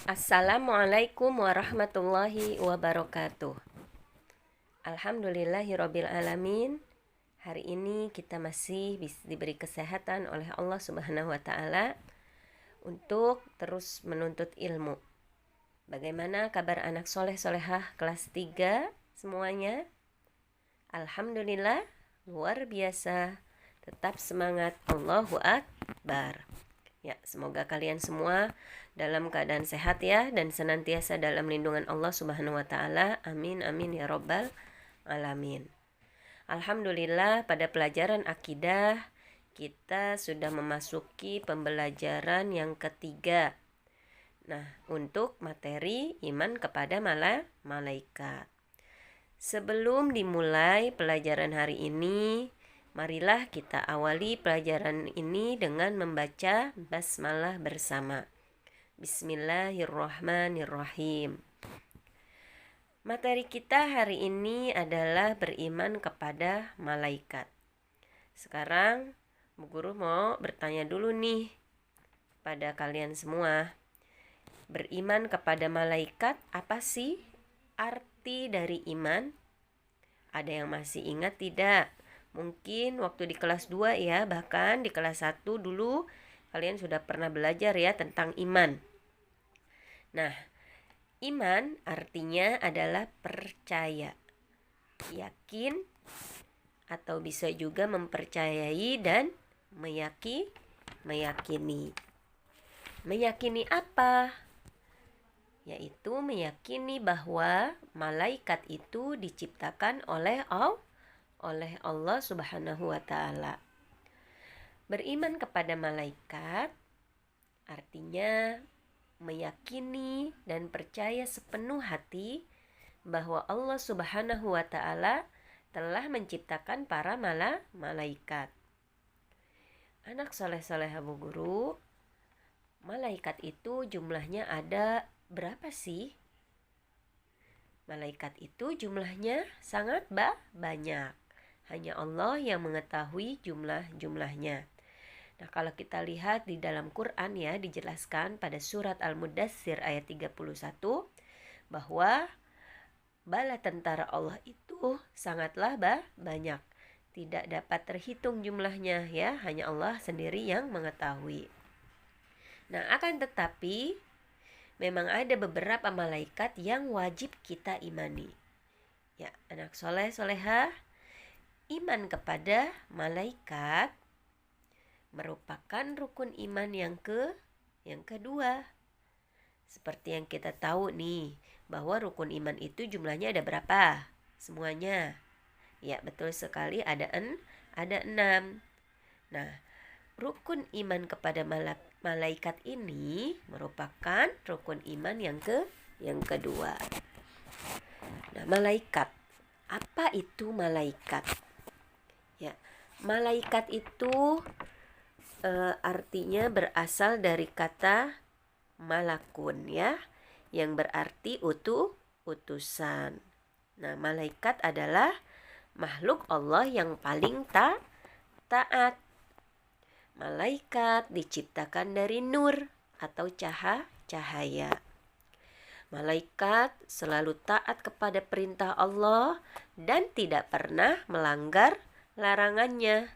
Assalamualaikum warahmatullahi wabarakatuh. Alhamdulillahirabbil alamin. Hari ini kita masih diberi kesehatan oleh Allah Subhanahu wa taala untuk terus menuntut ilmu. Bagaimana kabar anak soleh solehah kelas 3 semuanya? Alhamdulillah, luar biasa. Tetap semangat, Allahu Akbar. Ya, semoga kalian semua dalam keadaan sehat ya, dan senantiasa dalam lindungan Allah Subhanahu wa taala. Amin amin ya rabbal alamin. Alhamdulillah, pada pelajaran akidah kita sudah memasuki pembelajaran yang ketiga. Nah, untuk materi iman kepada malaikat. Sebelum dimulai pelajaran hari ini, marilah kita awali pelajaran ini dengan membaca basmalah bersama. Bismillahirrahmanirrahim. Materi kita hari ini adalah beriman kepada malaikat. Sekarang Bu Guru mau bertanya dulu nih pada kalian semua. Beriman kepada malaikat, apa sih arti dari iman? Ada yang masih ingat tidak? Mungkin waktu di kelas 2 ya, bahkan di kelas 1 dulu kalian sudah pernah belajar ya tentang iman. Nah, iman artinya adalah percaya, yakin, atau bisa juga mempercayai dan meyakini. Meyakini apa? Yaitu meyakini bahwa malaikat itu diciptakan oleh Allah Subhanahu wa taala. Beriman kepada malaikat artinya meyakini dan percaya sepenuh hati bahwa Allah Subhanahu wa taala telah menciptakan para malaikat. Anak soleh-solehah Bu Guru, malaikat itu jumlahnya ada berapa sih? Malaikat itu jumlahnya sangat banyak. Hanya Allah yang mengetahui jumlahnya. Nah, kalau kita lihat di dalam Quran ya, dijelaskan pada surat Al-Mudaththir ayat 31 bahwa bala tentara Allah itu sangatlah banyak. Tidak dapat terhitung jumlahnya ya, hanya Allah sendiri yang mengetahui. Nah, akan tetapi memang ada beberapa malaikat yang wajib kita imani. Ya, anak soleh solehah, iman kepada malaikat merupakan rukun iman yang kedua. Seperti yang kita tahu nih, bahwa rukun iman itu jumlahnya ada berapa? Semuanya. Ya, betul sekali, ada 6. Nah, rukun iman kepada malaikat ini merupakan rukun iman yang kedua. Nah, malaikat. Apa itu malaikat? Ya, malaikat itu artinya berasal dari kata malakun ya, yang berarti utusan. Nah, malaikat adalah makhluk Allah yang paling taat. Malaikat diciptakan dari nur atau cahaya. Malaikat selalu taat kepada perintah Allah dan tidak pernah melanggar larangannya.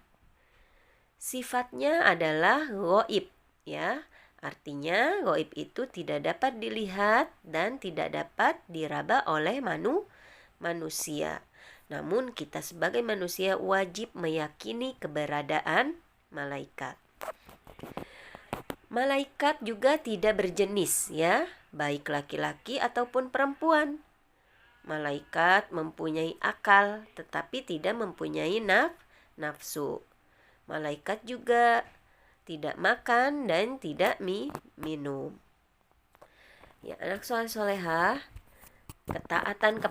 Sifatnya adalah ghaib ya. Artinya ghaib itu tidak dapat dilihat dan tidak dapat diraba oleh manusia. Namun kita sebagai manusia wajib meyakini keberadaan malaikat. Malaikat juga tidak berjenis ya, baik laki-laki ataupun perempuan. Malaikat mempunyai akal tetapi tidak mempunyai nafsu. Malaikat juga tidak makan dan tidak minum. Ya, anak soleh-solehah, ketaatan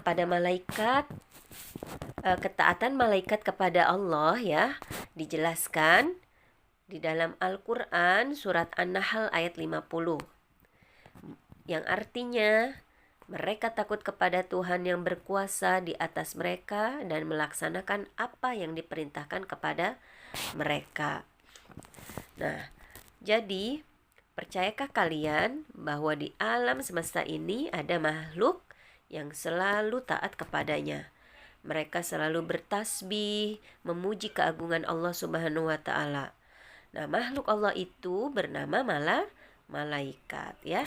malaikat kepada Allah ya, dijelaskan di dalam Al-Quran surat An-Nahl ayat 50. Yang artinya mereka takut kepada Tuhan yang berkuasa di atas mereka dan melaksanakan apa yang diperintahkan kepada mereka. Nah, jadi Percayakah kalian bahwa di alam semesta ini ada makhluk yang selalu taat kepadanya? Mereka selalu bertasbih, memuji keagungan Allah Subhanahu wa taala. Nah, makhluk Allah itu bernama malaikat ya.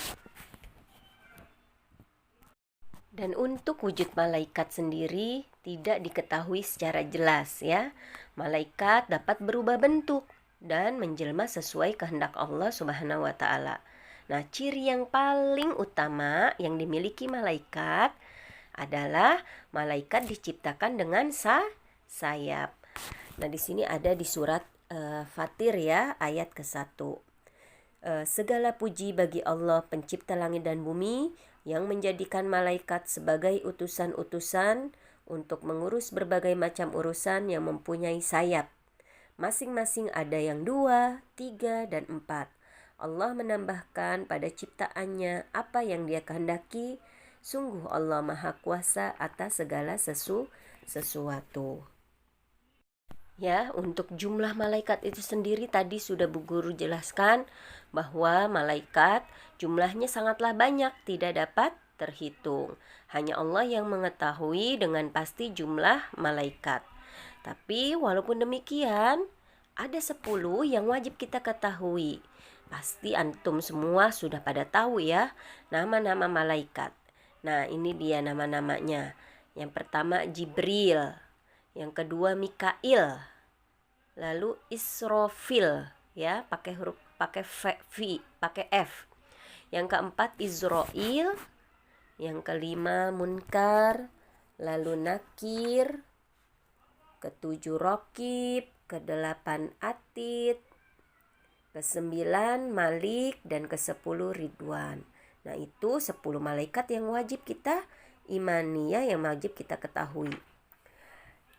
Dan untuk wujud malaikat sendiri tidak diketahui secara jelas ya. Malaikat dapat berubah bentuk dan menjelma sesuai kehendak Allah Subhanahu wa taala. Nah, ciri yang paling utama yang dimiliki malaikat adalah malaikat diciptakan dengan sayap. Nah, di sini ada di surat Fatir ya, ayat ke-1. Segala puji bagi Allah pencipta langit dan bumi yang menjadikan malaikat sebagai utusan-utusan untuk mengurus berbagai macam urusan yang mempunyai sayap. Masing-masing ada yang 2, 3, dan 4. Allah menambahkan pada ciptaannya apa yang Dia kehendaki. Sungguh Allah Maha Kuasa atas segala sesuatu. Ya, untuk jumlah malaikat itu sendiri tadi sudah Bu Guru jelaskan bahwa malaikat jumlahnya sangatlah banyak, tidak dapat terhitung. Hanya Allah yang mengetahui dengan pasti jumlah malaikat. Tapi walaupun demikian, ada 10 yang wajib kita ketahui. Pasti antum semua sudah pada tahu ya, nama-nama malaikat. Nah, ini dia nama-namanya. Yang pertama Jibril, yang kedua Mikail, lalu Israfil ya, pakai F. Yang keempat Izrail, yang kelima Munkar, lalu Nakir, ketujuh Rokib, kedelapan Atid, kesembilan Malik, dan kesepuluh Ridwan. Nah, itu 10 malaikat yang wajib kita imani ya, yang wajib kita ketahui.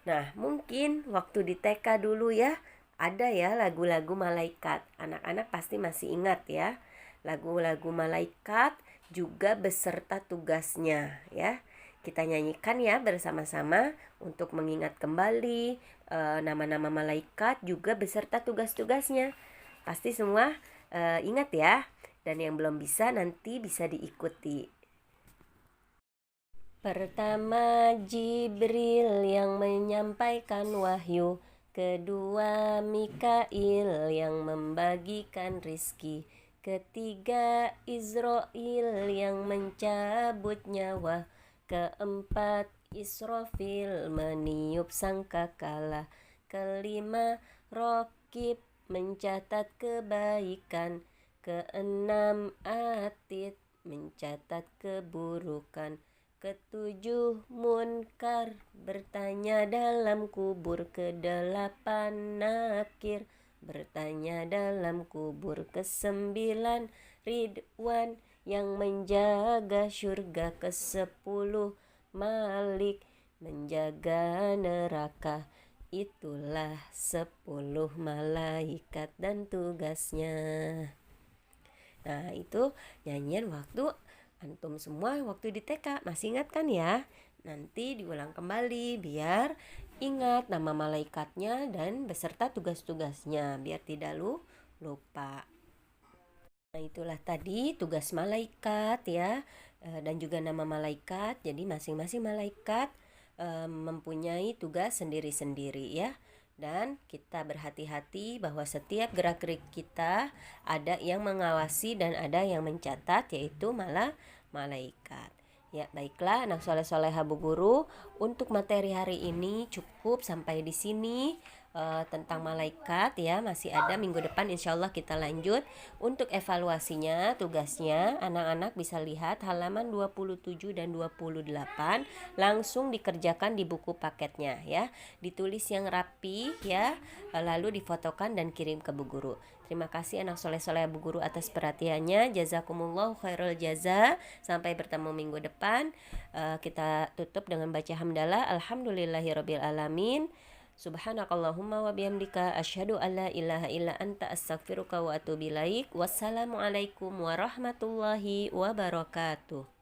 Nah, mungkin waktu di TK dulu ya, ada ya lagu-lagu malaikat. Anak-anak pasti masih ingat ya. Lagu-lagu malaikat juga beserta tugasnya ya. Kita nyanyikan ya bersama-sama untuk mengingat kembali nama-nama malaikat juga beserta tugas-tugasnya. Pasti semua ingat ya. Dan yang belum bisa nanti bisa diikuti. Pertama Jibril yang menyampaikan wahyu, kedua Mikail yang membagikan rizki, ketiga Izrail yang mencabut nyawa, keempat Israfil meniup sangkakala, kelima Rokib mencatat kebaikan, keenam Atid mencatat keburukan, ketujuh Munkar bertanya dalam kubur, kedelapan Nakir bertanya dalam kubur, kesembilan Ridwan yang menjaga surga, kesepuluh Malik menjaga neraka. Itulah 10 malaikat dan tugasnya. Nah, itu nyanyian waktu antum semua waktu di TK. Masih ingat kan ya? Nanti diulang kembali biar ingat nama malaikatnya dan beserta tugas-tugasnya biar tidak lupa. Nah, itulah tadi tugas malaikat ya, dan juga nama malaikat. Jadi masing-masing malaikat mempunyai tugas sendiri-sendiri ya. Dan kita berhati-hati bahwa setiap gerak-gerik kita ada yang mengawasi dan ada yang mencatat, yaitu malaikat. Ya, baiklah anak soleh-soleha Bu Guru, untuk materi hari ini cukup sampai di sini. Tentang malaikat ya, masih ada minggu depan insya Allah kita lanjut. Untuk evaluasinya, tugasnya anak-anak bisa lihat halaman 27 dan 28, langsung dikerjakan di buku paketnya ya, ditulis yang rapi ya, lalu difotokan dan kirim ke Bu Guru. Terima kasih anak soleh-soleh Bu Guru atas perhatiannya. Jazakumullah khairul jaza. Sampai bertemu minggu depan. Kita tutup dengan baca hamdalah. Alhamdulillahirabbil alamin. Subhanakallahumma wa bihamdika asyhadu an la ilaha illa anta astaghfiruka wa atubu ilaik. Wassalamualaikum warahmatullahi wabarakatuh.